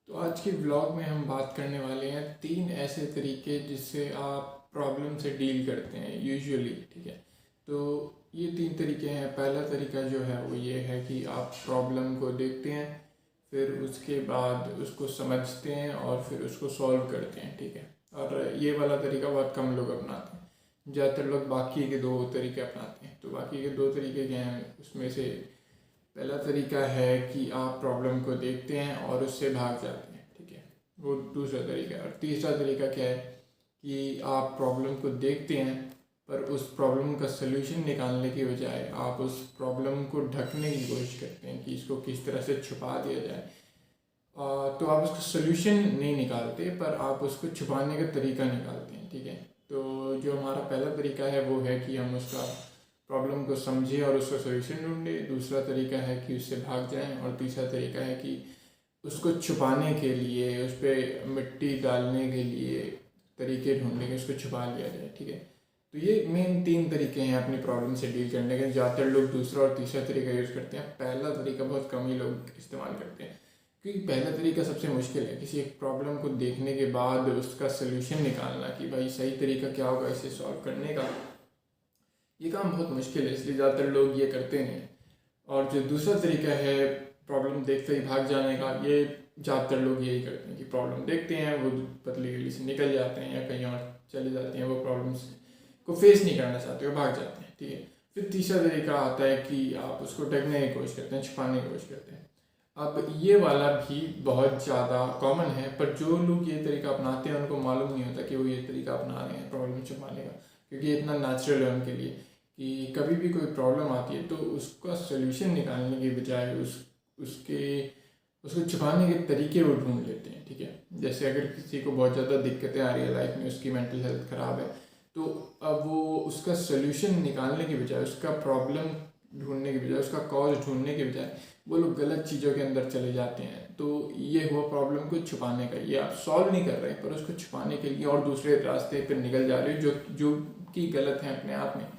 तो आज के व्लॉग में हम बात करने वाले हैं 3 ऐसे तरीके जिससे आप प्रॉब्लम से डील करते हैं यूजुअली। ठीक है, तो ये 3 तरीके हैं। पहला तरीका जो है वो ये है कि आप प्रॉब्लम को देखते हैं, फिर उसके बाद उसको समझते हैं और फिर उसको सॉल्व करते हैं। ठीक है, और ये वाला तरीका बहुत कम लोग अपनाते हैं। ज़्यादातर लोग बाकी के 2 तरीके अपनाते हैं। तो बाकी के 2 तरीके क्या हैं, उसमें से पहला तरीका है कि आप प्रॉब्लम को देखते हैं और उससे भाग जाते हैं। ठीक है, वो दूसरा तरीका है। और तीसरा तरीका क्या है कि आप प्रॉब्लम को देखते हैं पर उस प्रॉब्लम का सलूशन निकालने की बजाय आप उस प्रॉब्लम को ढकने की कोशिश करते हैं कि इसको किस तरह से छुपा दिया जाए। तो आप उसका सलूशन नहीं निकालते पर आप उसको छुपाने का तरीका निकालते हैं। ठीक है, तो जो हमारा पहला तरीका है वो है कि हम उसका प्रॉब्लम को समझें और उसका सलूशन ढूंढें। दूसरा तरीका है कि उससे भाग जाएं। और तीसरा तरीका है कि उसको छुपाने के लिए, उस पर मिट्टी डालने के लिए तरीके ढूंढने के उसको छुपा लिया जाए। ठीक है, तो ये मेन 3 तरीके हैं अपनी प्रॉब्लम से डील करने के। ज़्यादातर लोग दूसरा और तीसरा तरीका यूज़ करते हैं, पहला तरीका बहुत कम ही लोग इस्तेमाल करते हैं, क्योंकि पहला तरीका सबसे मुश्किल है। किसी एक प्रॉब्लम को देखने के बाद उसका सलूशन निकालना कि भाई सही तरीका क्या होगा इसे सॉल्व करने का, ये काम बहुत मुश्किल है, इसलिए ज़्यादातर लोग ये करते नहीं। और जो दूसरा तरीका है प्रॉब्लम देखते ही भाग जाने का, ये ज़्यादातर लोग यही करते हैं कि प्रॉब्लम देखते हैं, वो पतली गली से निकल जाते हैं या कहीं और चले जाते हैं, वो प्रॉब्लम्स को फेस नहीं करना चाहते, वो भाग जाते हैं। ठीक है, फिर तीसरा तरीका आता है कि आप उसको ढकने की कोशिश करते हैं, छुपाने की कोशिश करते हैं। अब ये वाला भी बहुत ज़्यादा कॉमन है, पर जो लोग ये तरीका अपनाते हैं उनको मालूम नहीं होता कि वो ये तरीका अपना रहे हैं प्रॉब्लम छुपाने का, क्योंकि ये इतना नेचुरल है उनके लिए कि कभी भी कोई प्रॉब्लम आती है तो उसका सलूशन निकालने के बजाय उसको छुपाने के तरीके वो ढूंढ लेते हैं। ठीक है, जैसे अगर किसी को बहुत ज़्यादा दिक्कतें आ रही है लाइफ में, उसकी मेंटल हेल्थ ख़राब है, तो अब वो उसका सलूशन निकालने के बजाय, उसका प्रॉब्लम ढूंढने के बजाय, उसका कॉज ढूंढने के बजाय वो लोग गलत चीज़ों के अंदर चले जाते हैं। तो ये हुआ प्रॉब्लम को छुपाने का। ये आप सॉल्व नहीं कर रहे पर उसको छुपाने के लिए और दूसरे रास्ते पर निकल जा रहे हो जो कि गलत है अपने आप में। तो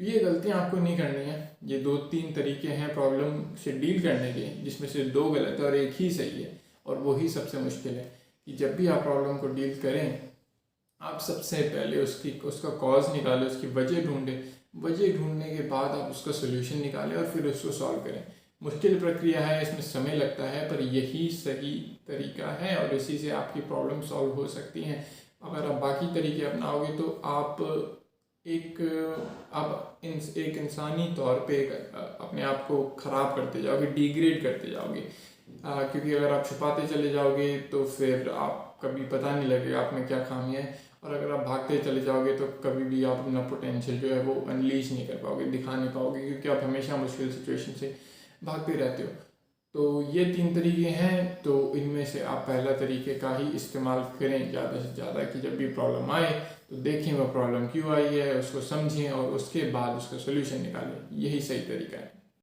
ये गलतियाँ आपको नहीं करनी है। ये 2-3 तरीके हैं प्रॉब्लम से डील करने के, जिसमें से 2 गलत है और एक ही सही है, और वही सबसे मुश्किल है कि जब भी आप प्रॉब्लम को डील करें, आप सबसे पहले उसका कॉज निकालें, उसकी वजह ढूंढें। वजह ढूंढने के बाद आप उसका सोल्यूशन निकालें और फिर उसको सॉल्व करें। मुश्किल प्रक्रिया है, इसमें समय लगता है, पर यही सही तरीका है और इसी से आपकी प्रॉब्लम सॉल्व हो सकती हैं। अगर आप बाकी तरीके अपनाओगे तो आप एक इंसानी तौर पे अपने आप को ख़राब करते जाओगे, डिग्रेड करते जाओगे। क्योंकि अगर आप छुपाते चले जाओगे तो फिर आप कभी पता नहीं लगेगा आप में क्या खामी है, और अगर आप भागते चले जाओगे तो कभी भी आप अपना पोटेंशियल जो है वो अनलीश नहीं कर पाओगे, दिखा नहीं पाओगे, क्योंकि आप हमेशा मुश्किल सिचुएशन से भागते रहते हो। तो ये 3 तरीके हैं, तो इनमें से आप पहला तरीके का ही इस्तेमाल करें ज़्यादा से ज़्यादा, कि जब भी प्रॉब्लम आए तो देखें वह प्रॉब्लम क्यों आई है, उसको समझें और उसके बाद उसका सोल्यूशन निकालें। यही सही तरीका है।